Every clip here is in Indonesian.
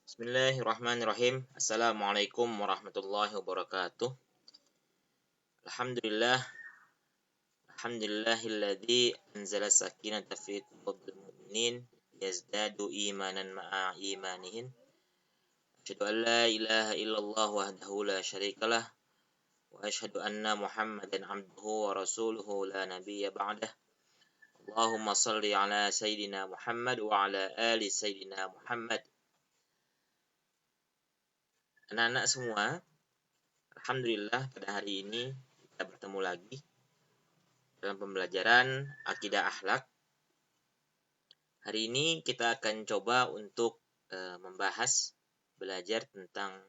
Bismillahirrahmanirrahim. Assalamualaikum warahmatullahi wabarakatuh. Alhamdulillah, alhamdulillahilladzi anzala sakinata fi qulubil mu'minin yazdadu imanan ma'a imanihim. Asyhadu an la ilaha illallah wahdahu la syarikalah wa asyhadu anna Muhammadan abduhu wa rasuluhu la nabiyya ba'dah. Allahumma shalli ala sayyidina Muhammad wa ala ali sayyidina Muhammad. Anak-anak semua, alhamdulillah pada hari ini kita bertemu lagi dalam pembelajaran akidah akhlak. Hari ini kita akan coba untuk belajar tentang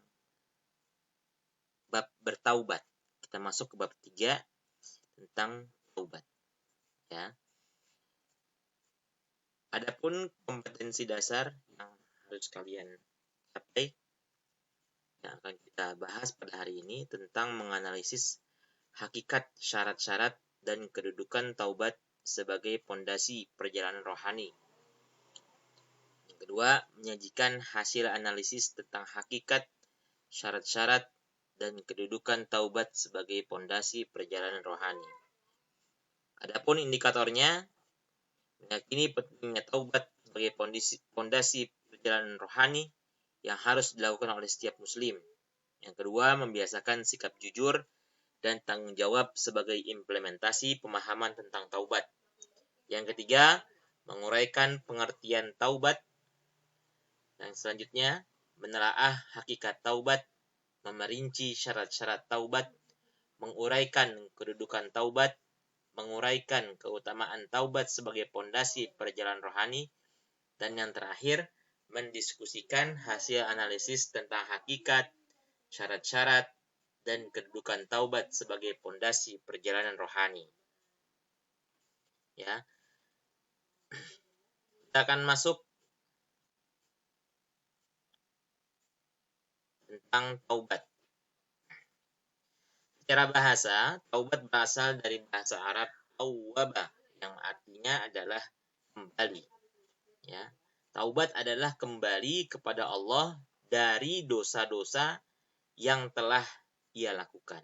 bab bertaubat. Kita masuk ke bab 3 tentang taubat. Ya. Adapun kompetensi dasar yang harus kalian capai yang akan kita bahas pada hari ini tentang menganalisis hakikat, syarat-syarat, dan kedudukan taubat sebagai pondasi perjalanan rohani. Yang kedua, menyajikan hasil analisis tentang hakikat, syarat-syarat, dan kedudukan taubat sebagai pondasi perjalanan rohani. Adapun indikatornya, meyakini pentingnya taubat sebagai pondasi perjalanan rohani yang harus dilakukan oleh setiap muslim. Yang kedua, membiasakan sikap jujur dan tanggung jawab sebagai implementasi pemahaman tentang taubat. Yang ketiga, menguraikan pengertian taubat. Dan selanjutnya, menelaah hakikat taubat, memerinci syarat-syarat taubat, menguraikan kedudukan taubat, menguraikan keutamaan taubat sebagai pondasi perjalanan rohani, dan yang terakhir, mendiskusikan hasil analisis tentang hakikat, syarat-syarat, dan kedudukan taubat sebagai pondasi perjalanan rohani. Ya. Kita akan masuk tentang taubat. Secara bahasa, taubat berasal dari bahasa Arab tawwaba yang artinya adalah kembali. Ya. Taubat adalah kembali kepada Allah dari dosa-dosa yang telah ia lakukan.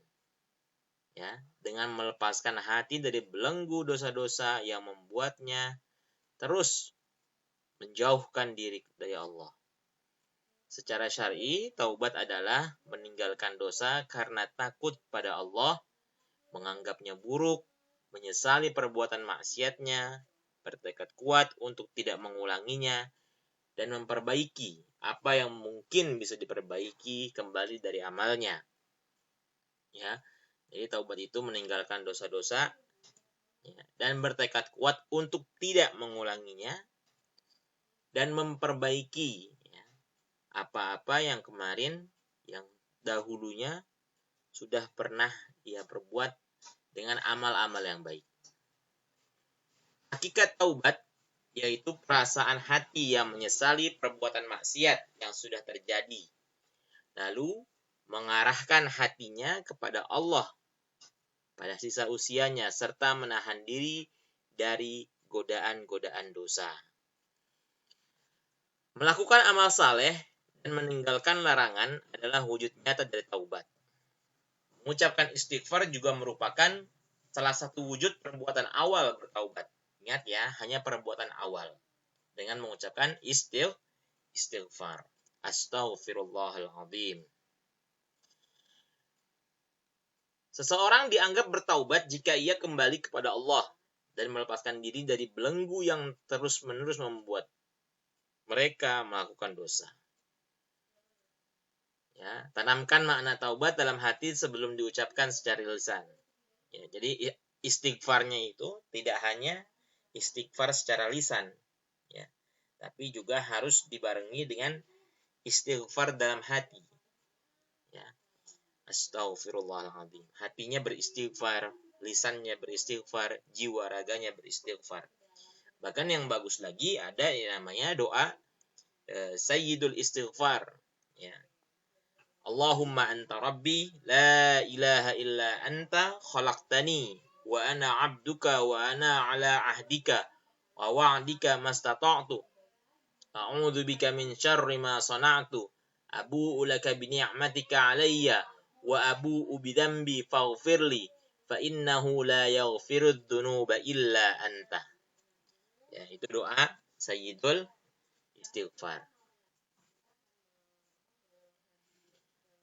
Ya, dengan melepaskan hati dari belenggu dosa-dosa yang membuatnya terus menjauhkan diri dari Allah. Secara syar'i, taubat adalah meninggalkan dosa karena takut pada Allah, menganggapnya buruk, menyesali perbuatan maksiatnya, bertekad kuat untuk tidak mengulanginya, dan memperbaiki apa yang mungkin bisa diperbaiki kembali dari amalnya. Ya, jadi taubat itu meninggalkan dosa-dosa ya, dan bertekad kuat untuk tidak mengulanginya dan memperbaiki ya, apa-apa yang kemarin, yang dahulunya sudah pernah ia perbuat dengan amal-amal yang baik. Hakikat taubat yaitu perasaan hati yang menyesali perbuatan maksiat yang sudah terjadi, lalu mengarahkan hatinya kepada Allah pada sisa usianya, serta menahan diri dari godaan-godaan dosa. Melakukan amal saleh dan meninggalkan larangan adalah wujud nyata dari taubat. Mengucapkan istighfar juga merupakan salah satu wujud perbuatan awal bertaubat. Ingat ya, hanya perbuatan awal. Dengan mengucapkan istighfar. Astaghfirullahaladzim. Seseorang dianggap bertaubat jika ia kembali kepada Allah dan melepaskan diri dari belenggu yang terus-menerus membuat mereka melakukan dosa. Ya, tanamkan makna taubat dalam hati sebelum diucapkan secara lisan. Ya, jadi istighfarnya itu tidak hanya istighfar secara lisan, ya, tapi juga harus dibarengi dengan istighfar dalam hati. Ya. Astaghfirullahaladzim. Hatinya beristighfar, lisannya beristighfar, jiwa raganya beristighfar. Bahkan yang bagus lagi ada yang namanya doa Sayyidul Istighfar. Ya. Allahumma anta rabbi la ilaha illa anta khalaqtani wa ana abduka wa ana ala ahdika wa wa'dika mastata'tu. A'udzu bika min syarri ma sana'tu. Abu'u laka bi ni'matika 'alayya wa abu'u bi dzambi faghfirli fa innahu la yaghfirudz dzunuba illa anta. Ya, itu doa Sayyidul Istighfar.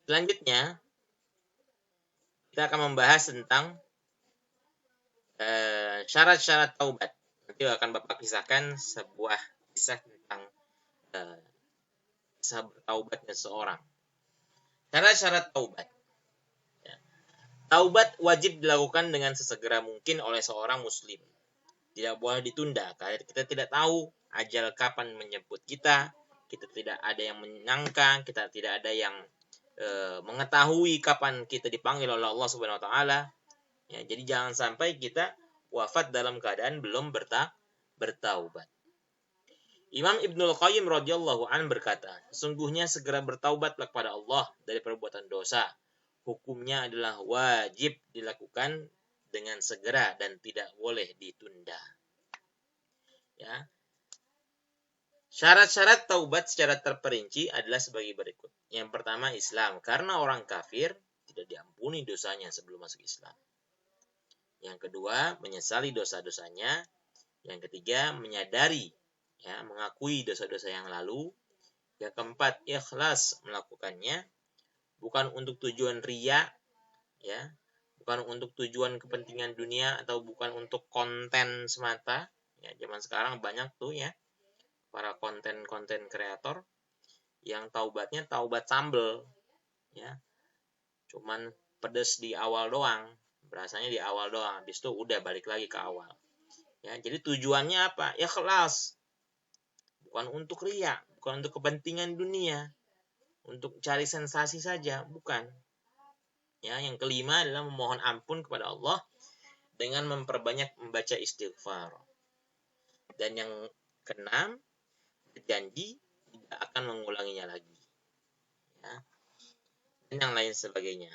Selanjutnya kita akan membahas tentang syarat-syarat taubat. Nanti akan Bapak kisahkan sebuah kisah tentang kisah bertaubatnya seseorang. Syarat-syarat taubat. Ya. Taubat wajib dilakukan dengan sesegera mungkin oleh seorang muslim. Tidak boleh ditunda, karena kita tidak tahu ajal kapan menjemput kita. Kita tidak ada yang menyangka, kita tidak ada yang mengetahui kapan kita dipanggil oleh Allah Subhanahu wa taala. Ya, jadi jangan sampai kita wafat dalam keadaan belum bertaubat. Imam Ibnul Qayyim radhiyallahu an berkata, sesungguhnya segera bertaubatlah kepada Allah dari perbuatan dosa. Hukumnya adalah wajib dilakukan dengan segera dan tidak boleh ditunda. Ya. Syarat-syarat taubat secara terperinci adalah sebagai berikut. Yang pertama Islam, karena orang kafir tidak diampuni dosanya sebelum masuk Islam. Yang kedua, menyesali dosa-dosanya. Yang ketiga, menyadari, ya, mengakui dosa-dosa yang lalu. Yang keempat, ikhlas melakukannya, bukan untuk tujuan riya, ya, bukan untuk tujuan kepentingan dunia atau bukan untuk konten semata. Ya, zaman sekarang banyak tuh ya para konten kreator yang taubatnya taubat sambel, ya, cuman pedes di awal doang, berasanya di awal doang, habis itu udah balik lagi ke awal. Ya, jadi tujuannya apa? Ikhlas, bukan untuk riya, bukan untuk kepentingan dunia, untuk cari sensasi saja, bukan. Ya, yang kelima adalah memohon ampun kepada Allah dengan memperbanyak membaca istighfar. Dan yang keenam, berjanji tidak akan mengulanginya lagi. Ya. Dan yang lain sebagainya.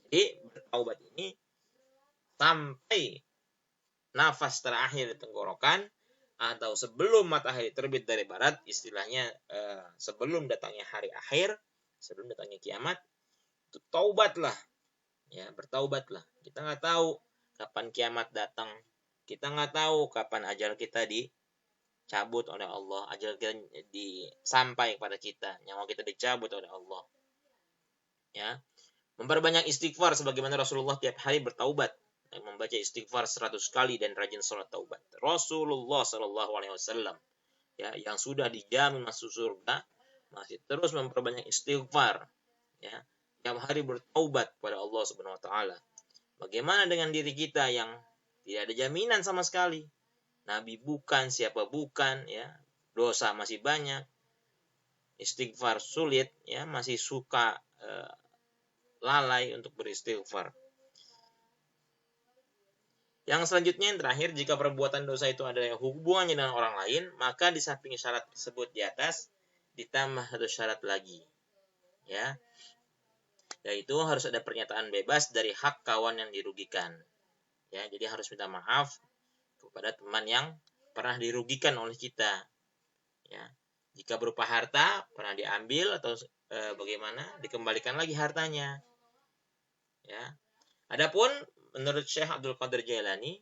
Jadi bertaubat ini sampai nafas terakhir di tenggorokan atau sebelum matahari terbit dari barat, istilahnya sebelum datangnya hari akhir, sebelum datangnya kiamat, itu taubatlah. Ya, bertaubatlah. Kita nggak tahu kapan kiamat datang. Kita nggak tahu kapan ajal kita dicabut oleh Allah, ajal kita sampai kepada kita, nyawa kita dicabut oleh Allah. Ya, memperbanyak istighfar sebagaimana Rasulullah tiap hari bertaubat, membaca istighfar 100 kali dan rajin salat taubat. Rasulullah Shallallahu Alaihi Wasallam, ya, yang sudah dijamin masuk surga, masih terus memperbanyak istighfar, ya, tiap hari bertaubat kepada Allah Subhanahu Wa Taala. Bagaimana dengan diri kita yang tidak ada jaminan sama sekali? Nabi bukan, siapa bukan, ya, dosa masih banyak, istighfar sulit, ya, masih suka lalai untuk beristighfar. Yang selanjutnya yang terakhir, jika perbuatan dosa itu ada hubungannya dengan orang lain, maka di samping syarat tersebut di atas ditambah satu syarat lagi, ya, yaitu harus ada pernyataan bebas dari hak kawan yang dirugikan. Ya, jadi harus minta maaf kepada teman yang pernah dirugikan oleh kita. Ya, jika berupa harta pernah diambil atau bagaimana, dikembalikan lagi hartanya. Ya. Adapun menurut Syekh Abdul Qadir Jailani,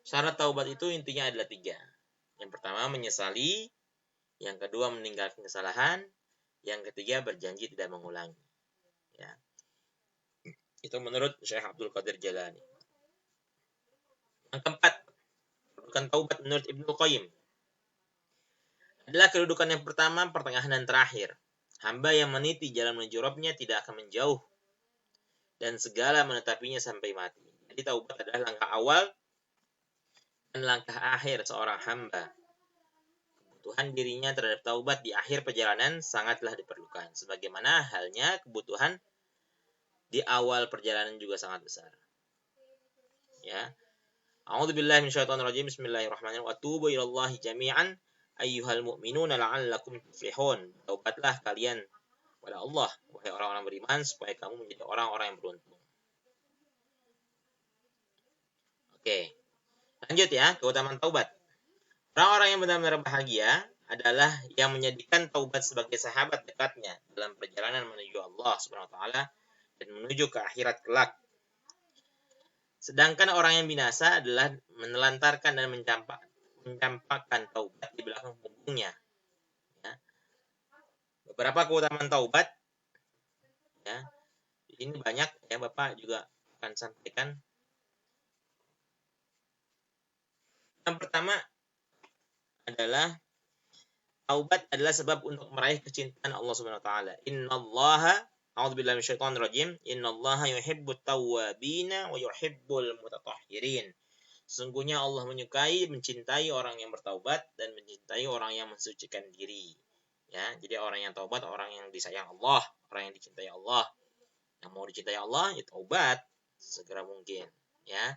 syarat taubat itu intinya adalah 3. Yang pertama menyesali, yang kedua meninggalkan kesalahan, yang ketiga berjanji tidak mengulangi. Ya. Itu menurut Syekh Abdul Qadir Jailani. Yang keempat, kedudukan taubat menurut Ibnu Qayyim adalah kedudukan yang pertama, pertengahan, dan terakhir. Hamba yang meniti jalan menuju Rabb-nya tidak akan menjauh dan segala menetapinya sampai mati. Jadi taubat adalah langkah awal dan langkah akhir seorang hamba. Kebutuhan dirinya terhadap taubat di akhir perjalanan sangatlah diperlukan. Sebagaimana halnya kebutuhan di awal perjalanan juga sangat besar. Ya. A'udzubillahi minasyaitonirrajim. Bismillahirrahmanirrahim. Wa tubu ilallahi jami'an ayyuhal mu'minuna la'allakum tuflihun. Taubatlah kalian kepada Allah, wahai orang-orang beriman, supaya kamu menjadi orang-orang yang beruntung. Oke. Lanjut ya, keutamaan taubat. Orang-orang yang benar-benar bahagia adalah yang menjadikan taubat sebagai sahabat dekatnya dalam perjalanan menuju Allah Subhanahu wa taala dan menuju ke akhirat kelak. Sedangkan orang yang binasa adalah menelantarkan dan mencampakkan taubat di belakang punggungnya. Ya. Beberapa keutamaan taubat, ya, ini banyak ya, Bapak juga akan sampaikan. Yang pertama adalah taubat adalah sebab untuk meraih kecintaan Allah Subhanahu wa taala. Innallaha a'udzubillahi minasyaitonir rajim. Innallaha yuhibbut tawwabina wa yuhibbul mutatahhirin. Sesungguhnya Allah menyukai, mencintai orang yang bertaubat dan mencintai orang yang mensucikan diri. Ya, jadi orang yang taubat orang yang disayang Allah, orang yang dicintai Allah. Yang mau dicintai Allah, ya taubat segera mungkin, ya.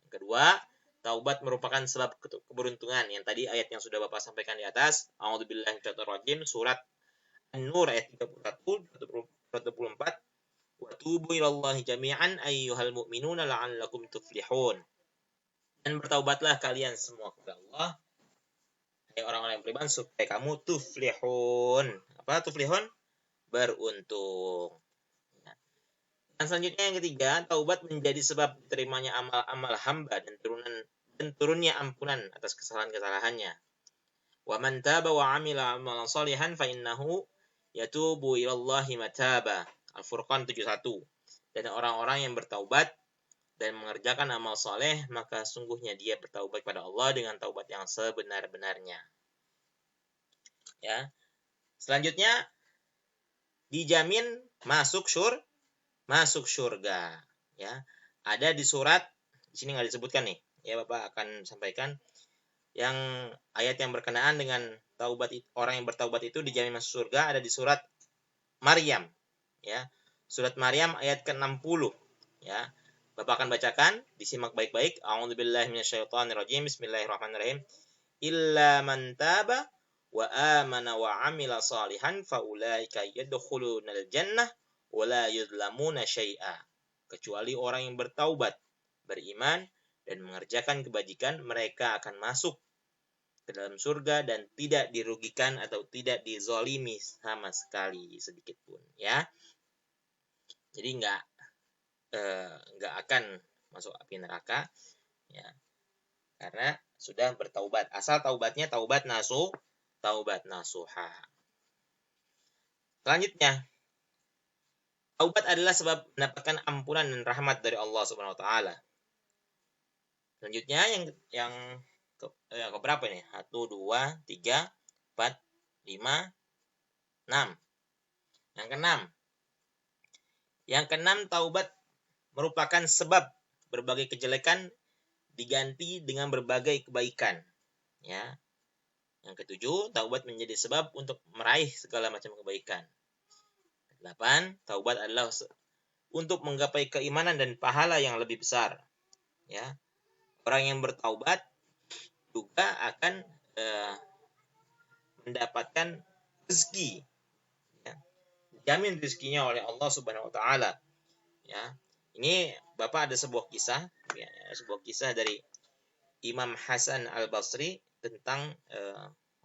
Yang kedua, taubat merupakan sebab keberuntungan. Yang tadi ayat yang sudah Bapak sampaikan di atas, A'udzubillahi minasyaitonir surat An-Nur ayat 31 24. Wa tubu ilallahi jami'an ayyuhal mu'minuna la'allakum tuflihun. Dan bertaubatlah kalian semua kepada Allah, hai orang-orang yang beriman, supaya kamu tuflihun. Apa tuflihun? Beruntung. Dan selanjutnya yang ketiga, taubat menjadi sebab diterimanya amal-amal hamba dan turunnya ampunan atas kesalahan-kesalahannya. Wa man taba wa amila amalan salihan fa innahu yatubu ilallahi mataba. Al-Furqan 71. Dan orang-orang yang bertaubat dan mengerjakan amal soleh, maka sungguhnya dia bertaubat pada Allah dengan taubat yang sebenar-benarnya. Ya. Selanjutnya dijamin masuk surga. Ya. Ada di surat, di sini nggak disebutkan nih. Ya, Bapak akan sampaikan yang ayat yang berkenaan dengan taubat, orang yang bertaubat itu dijamin masuk surga, ada di surat Maryam. Ya. Surat Maryam ayat ke-60. Ya. Bapak akan bacakan, disimak baik-baik. A'udzubillahi minasyaitonirrajim. Bismillahirrahmanirrahim. Illa man taba wa amana wa amila salihan faulaika yadkhulunal jannah wa la yuzlamuna syai'a. Kecuali orang yang bertaubat, beriman dan mengerjakan kebajikan, mereka akan masuk ke dalam surga dan tidak dirugikan atau tidak dizalimi sama sekali sedikit pun, ya. Jadi nggak akan masuk api neraka, ya, karena sudah bertaubat. Asal taubatnya taubat nasuha. Selanjutnya, taubat adalah sebab mendapatkan ampunan dan rahmat dari Allah Subhanahu wa taala. Selanjutnya yang keberapa ini? 1 2 3 4 5 6. Yang keenam, taubat merupakan sebab berbagai kejelekan diganti dengan berbagai kebaikan. Ya. Yang ketujuh, taubat menjadi sebab untuk meraih segala macam kebaikan. 8, taubat adalah untuk menggapai keimanan dan pahala yang lebih besar. Ya. Orang yang bertaubat juga akan mendapatkan rezeki. Ya. Dijamin rezekinya oleh Allah Subhanahu wa taala. Ya. Ini Bapak ada sebuah kisah, ya, dari Imam Hasan Al-Basri tentang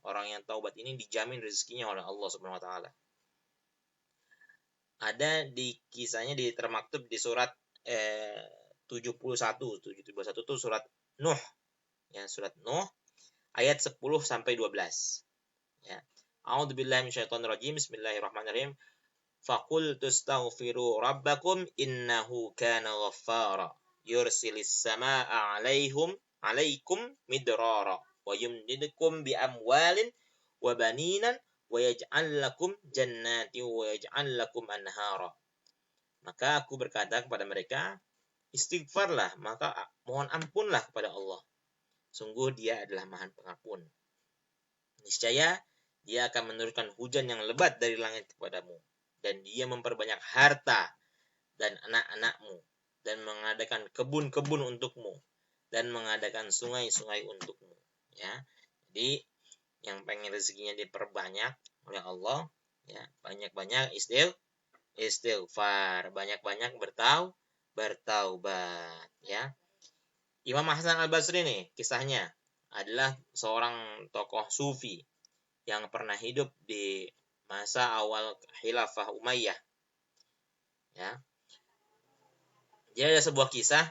orang yang taubat ini dijamin rezekinya oleh Allah Subhanahu wa taala. Ada di kisahnya termaktub di surat 71 itu surat Nuh. Ya, surat Nuh ayat 10 sampai 12. Ya. A'udzubillahi minasyaitonirrajim. Bismillahirrahmanirrahim. Faqultu astaghfiru rabbakum innahu kana ghaffara yursilis samaa'a 'alaikum midrara wa yumdidukum bi amwalin wa baninan wa yaj'al lakum jannati wa yaj'al lakum anhara. Maka aku berkata kepada mereka, istighfarlah, maka mohon ampunlah kepada Allah. Sungguh Dia adalah Maha Pengampun. Niscaya Dia akan menurunkan hujan yang lebat dari langit kepadamu, dan Dia memperbanyak harta dan anak-anakmu, dan mengadakan kebun-kebun untukmu, dan mengadakan sungai-sungai untukmu. Ya, jadi yang pengen rezekinya diperbanyak oleh Allah, ya, banyak-banyak istighfar, banyak-banyak bertaubat, ya. Imam Hasan Al-Basri nih kisahnya. adalah seorang tokoh sufi yang pernah hidup di masa awal Khilafah Umayyah. Ya, jadi ada sebuah kisah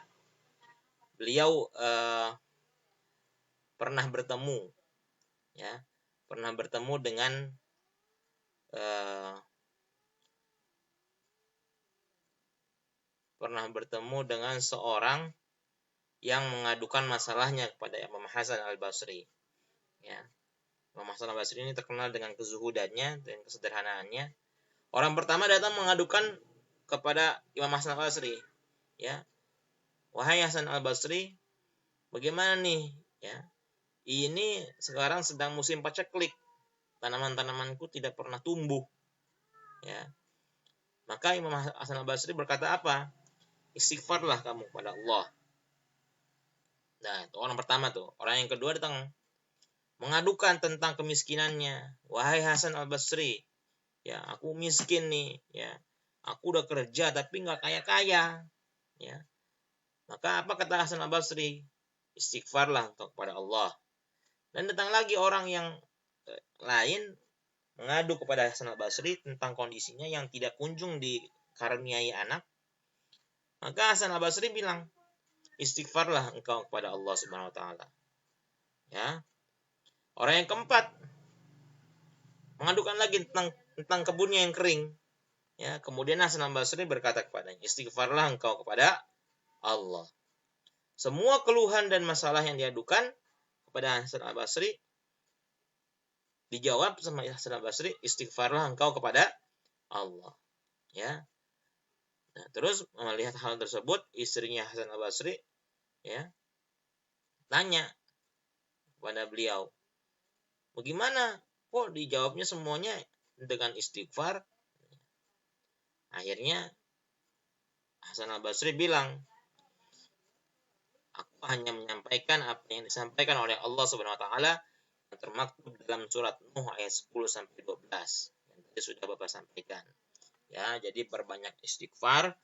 beliau pernah bertemu, ya, pernah bertemu dengan seorang yang mengadukan masalahnya kepada Imam Hasan Al-Basri. Ya, Imam Hasan Al-Basri ini terkenal dengan kezuhudannya dan kesederhanaannya. Orang pertama datang mengadukan kepada Imam Hasan Al-Basri, ya, wahai Hasan Al-Basri, bagaimana nih, ya, ini sekarang sedang musim paceklik, tanaman-tanamanku tidak pernah tumbuh, ya. Maka Imam Hasan Al-Basri berkata apa? Istighfarlah kamu kepada Allah. Nah, itu orang pertama tuh. Orang yang kedua datang mengadukan tentang kemiskinannya. Wahai Hasan Al-Basri, ya, aku miskin nih, ya. Aku udah kerja tapi nggak kaya-kaya, ya. Maka apa kata Hasan Al-Basri? Istighfarlah kepada Allah. Dan datang lagi orang yang lain mengadu kepada Hasan Al-Basri tentang kondisinya yang tidak kunjung dikaruniai anak. Maka Hasan Al-Basri bilang, istighfarlah engkau kepada Allah Subhanahu wa taala. Ya. Orang yang keempat mengadukan lagi tentang kebunnya yang kering. Ya, kemudian Hasan Al-Basri berkata kepadanya, istighfarlah engkau kepada Allah. Semua keluhan dan masalah yang diadukan kepada Hasan Al-Basri dijawab sama Hasan Al-Basri, istighfarlah engkau kepada Allah. Ya. Nah, terus melihat hal tersebut, istrinya Hasan Al-Basri, ya, tanya kepada beliau, bagaimana kok dijawabnya semuanya dengan istighfar? Akhirnya Hasan Al-Basri bilang, aku hanya menyampaikan apa yang disampaikan oleh Allah Subhanahu wa taala yang termaktub dalam surat Nuh ayat 10 sampai 12 yang tadi sudah Bapak sampaikan. Ya, jadi perbanyak istighfar,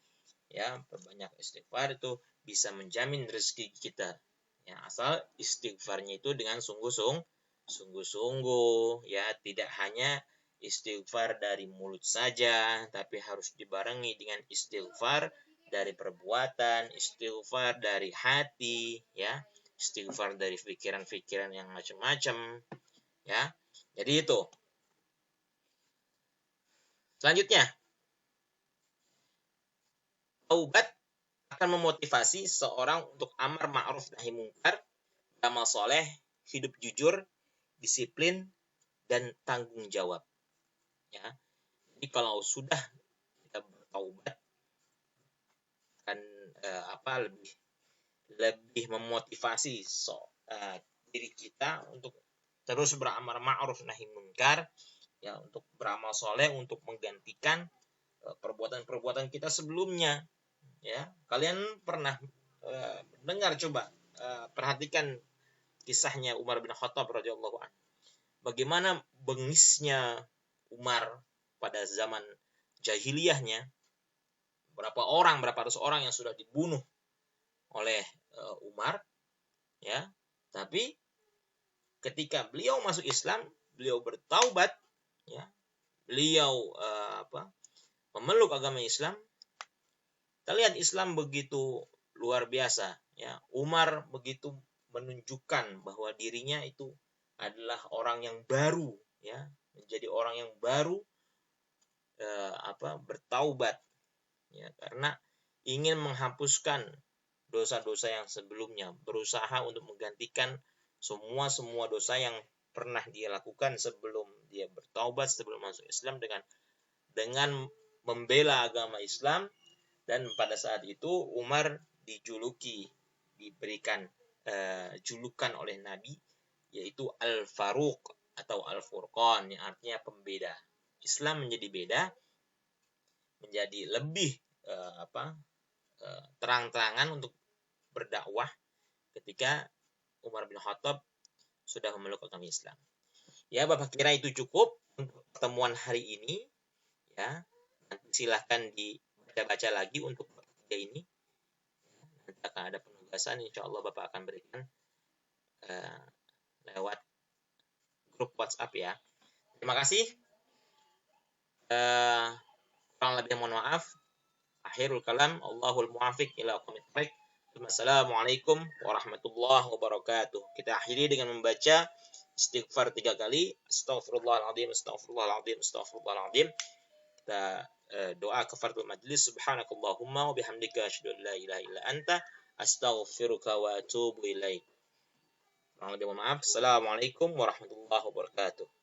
ya, perbanyak istighfar itu bisa menjamin rezeki kita. Ya, asal istighfarnya itu dengan sungguh-sungguh, ya, tidak hanya istighfar dari mulut saja, tapi harus dibarengi dengan istighfar dari perbuatan, istighfar dari hati, ya, istighfar dari pikiran-pikiran yang macam-macam, ya. Jadi itu. Selanjutnya, taubat akan memotivasi seorang untuk amar ma'ruf nahi mungkar, beramal soleh, hidup jujur, disiplin, dan tanggung jawab. Ya, jadi kalau sudah kita bertaubat akan lebih memotivasi diri kita untuk terus beramal ma'ruf nahi munkar, ya, untuk beramal soleh, untuk menggantikan perbuatan-perbuatan kita sebelumnya. Ya, kalian pernah dengar, coba perhatikan kisahnya Umar bin Khattab radhiyallahu anhu. Bagaimana bengisnya Umar pada zaman jahiliyahnya, berapa ratus orang yang sudah dibunuh oleh Umar, ya. Tapi ketika beliau masuk Islam, beliau bertaubat, ya. Beliau memeluk agama Islam. Kita lihat Islam begitu luar biasa, ya. Umar begitu menunjukkan bahwa dirinya itu adalah orang yang baru, ya, menjadi orang yang baru, bertaubat, ya, karena ingin menghapuskan dosa-dosa yang sebelumnya, berusaha untuk menggantikan semua dosa yang pernah dia lakukan sebelum dia bertaubat, sebelum masuk Islam, dengan membela agama Islam. Dan pada saat itu Umar diberikan julukan oleh Nabi, yaitu Al-Faruq atau Al-Furqan, yang artinya pembeda. Islam menjadi beda, menjadi lebih terang-terangan untuk berdakwah ketika Umar bin Khattab sudah memeluk agama Islam. Ya, Bapak kira itu cukup untuk pertemuan hari ini, ya. Nanti silahkan dibaca-baca lagi untuk ketiga ini. Nanti akan ada penugasan, insya Allah Bapak akan berikan lewat grup WhatsApp ya. Terima kasih. Kurang lebih mohon maaf. Akhirul kalam, Allahul muwafiq ila aqwamit thariq. Wassalamualaikum warahmatullahi wabarakatuh. Kita akhiri dengan membaca istighfar 3 kali. Astaghfirullahaladzim, astaghfirullahaladzim, astaghfirullahaladzim. Kita doa kafaratul majlis. Subhanakallahumma wa bihamdika asyhadu an la ilaha illa anta astaghfiruka wa atubu ilaik. Mohon maaf. Assalamualaikum warahmatullahi wabarakatuh.